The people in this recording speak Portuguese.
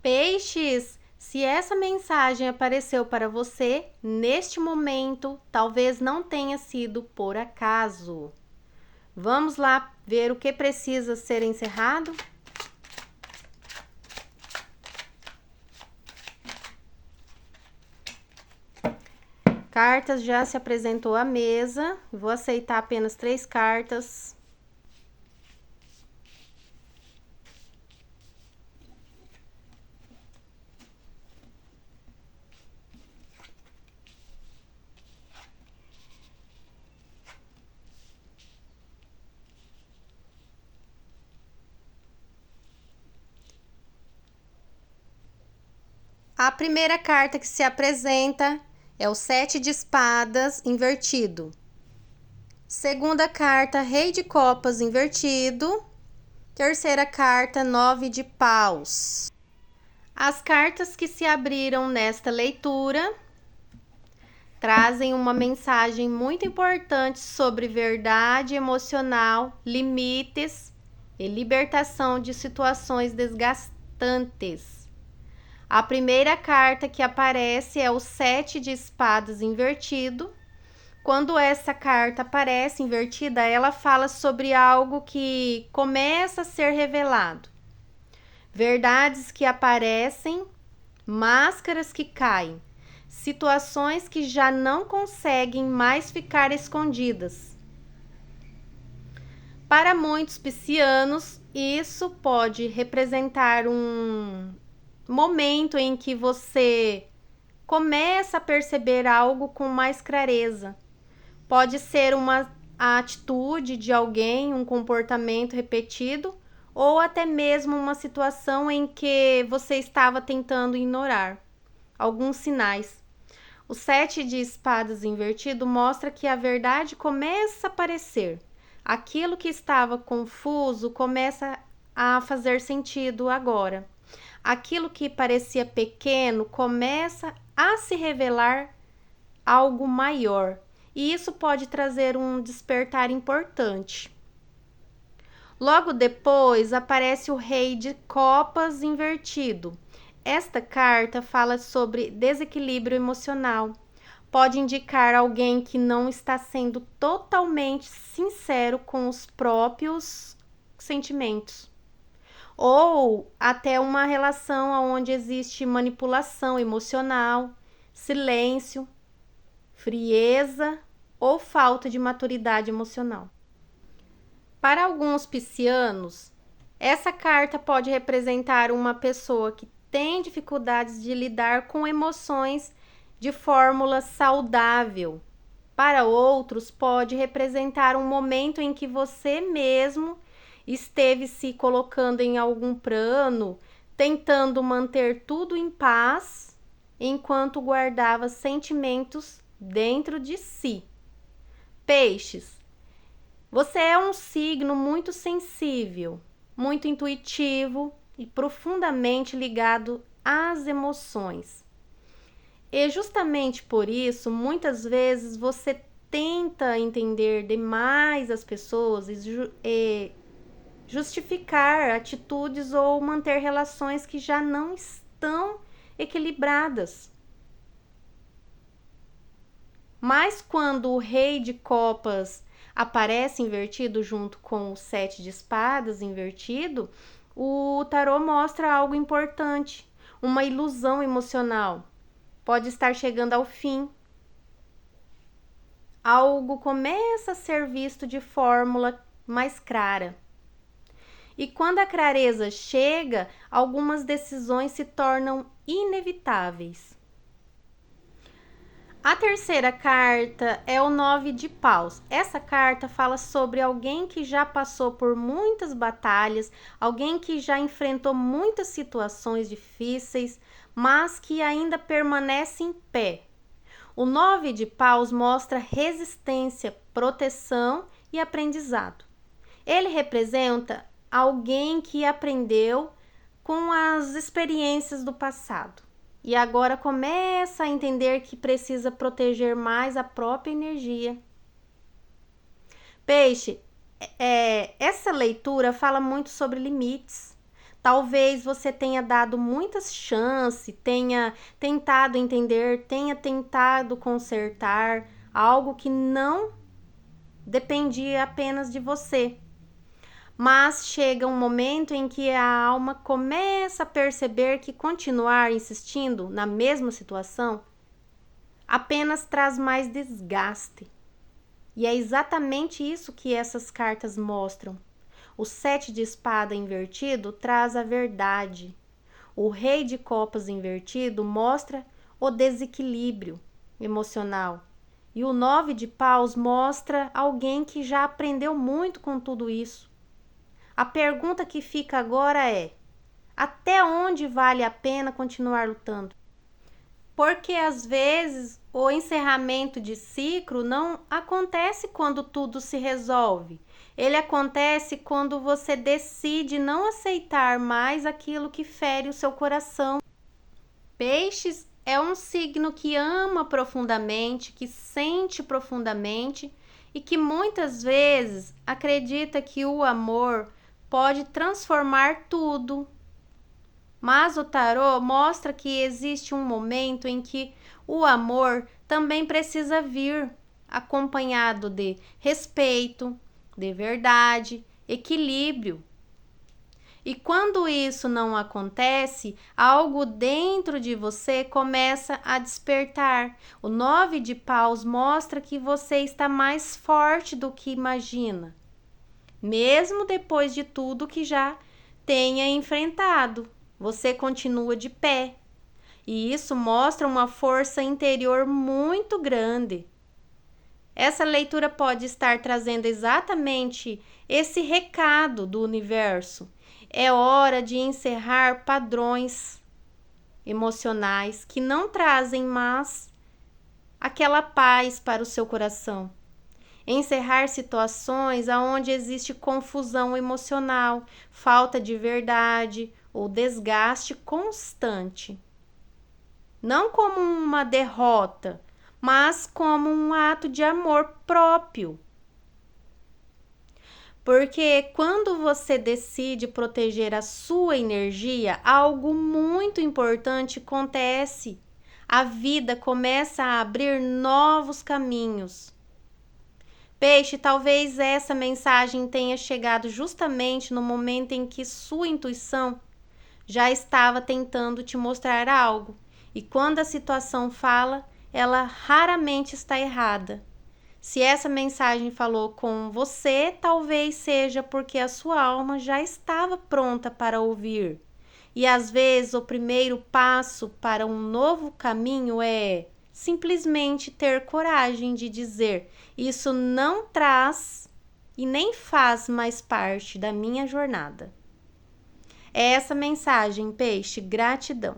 Peixes, se essa mensagem apareceu para você neste momento, talvez não tenha sido por acaso. Vamos lá ver o que precisa ser encerrado? Cartas já se apresentou à mesa. Vou aceitar apenas 3 cartas. A primeira carta que se apresenta é o 7 de espadas invertido. Segunda carta, Rei de copas invertido. Terceira carta, 9 de paus. As cartas que se abriram nesta leitura trazem uma mensagem muito importante sobre verdade emocional, limites e libertação de situações desgastantes. A primeira carta que aparece é o 7 de espadas invertido. Quando essa carta aparece invertida, ela fala sobre algo que começa a ser revelado. Verdades que aparecem, máscaras que caem, situações que já não conseguem mais ficar escondidas. Para muitos piscianos, isso pode representar um momento em que você começa a perceber algo com mais clareza. Pode ser uma atitude de alguém, um comportamento repetido, ou até mesmo uma situação em que você estava tentando ignorar alguns sinais. O 7 de espadas invertido mostra que a verdade começa a aparecer. Aquilo que estava confuso começa a fazer sentido agora. Aquilo que parecia pequeno começa a se revelar algo maior. E isso pode trazer um despertar importante. Logo depois aparece o Rei de copas invertido. Esta carta fala sobre desequilíbrio emocional. Pode indicar alguém que não está sendo totalmente sincero com os próprios sentimentos. Ou até uma relação onde existe manipulação emocional, silêncio, frieza ou falta de maturidade emocional. Para alguns piscianos, essa carta pode representar uma pessoa que tem dificuldades de lidar com emoções de fórmula saudável. Para outros, pode representar um momento em que você mesmo esteve se colocando em algum plano, tentando manter tudo em paz, enquanto guardava sentimentos dentro de si. Peixes, você é um signo muito sensível, muito intuitivo e profundamente ligado às emoções. E justamente por isso, muitas vezes você tenta entender demais as pessoas e justificar atitudes ou manter relações que já não estão equilibradas. Mas quando o Rei de copas aparece invertido junto com o 7 de espadas invertido, o tarô mostra algo importante, uma ilusão emocional. Pode estar chegando ao fim. Algo começa a ser visto de fórmula mais clara. E quando a clareza chega, algumas decisões se tornam inevitáveis. A terceira carta é o 9 de paus. Essa carta fala sobre alguém que já passou por muitas batalhas, alguém que já enfrentou muitas situações difíceis, mas que ainda permanece em pé. O 9 de paus mostra resistência, proteção e aprendizado. Ele representa alguém que aprendeu com as experiências do passado e agora começa a entender que precisa proteger mais a própria energia. Peixe, essa leitura fala muito sobre limites. Talvez você tenha dado muitas chances, tenha tentado entender, tenha tentado consertar algo que não dependia apenas de você. Mas chega um momento em que a alma começa a perceber que continuar insistindo na mesma situação apenas traz mais desgaste. E é exatamente isso que essas cartas mostram. O 7 de espada invertido traz a verdade. O rei de copas invertido mostra o desequilíbrio emocional. E o 9 de paus mostra alguém que já aprendeu muito com tudo isso. A pergunta que fica agora é: até onde vale a pena continuar lutando? Porque às vezes o encerramento de ciclo não acontece quando tudo se resolve. Ele acontece quando você decide não aceitar mais aquilo que fere o seu coração. Peixes é um signo que ama profundamente, que sente profundamente e que muitas vezes acredita que o amor pode transformar tudo. Mas o tarô mostra que existe um momento em que o amor também precisa vir acompanhado de respeito, de verdade, equilíbrio. E quando isso não acontece, algo dentro de você começa a despertar. O 9 de paus mostra que você está mais forte do que imagina, mesmo depois de tudo que já tenha enfrentado. Você continua de pé. E isso mostra uma força interior muito grande. Essa leitura pode estar trazendo exatamente esse recado do universo. É hora de encerrar padrões emocionais que não trazem mais aquela paz para o seu coração. Encerrar situações onde existe confusão emocional, falta de verdade ou desgaste constante. Não como uma derrota, mas como um ato de amor próprio. Porque quando você decide proteger a sua energia, algo muito importante acontece. A vida começa a abrir novos caminhos. Peixe, talvez essa mensagem tenha chegado justamente no momento em que sua intuição já estava tentando te mostrar algo. E quando a situação fala, ela raramente está errada. Se essa mensagem falou com você, talvez seja porque a sua alma já estava pronta para ouvir. E às vezes o primeiro passo para um novo caminho é simplesmente ter coragem de dizer: isso não traz e nem faz mais parte da minha jornada. É essa mensagem, peixe. Gratidão.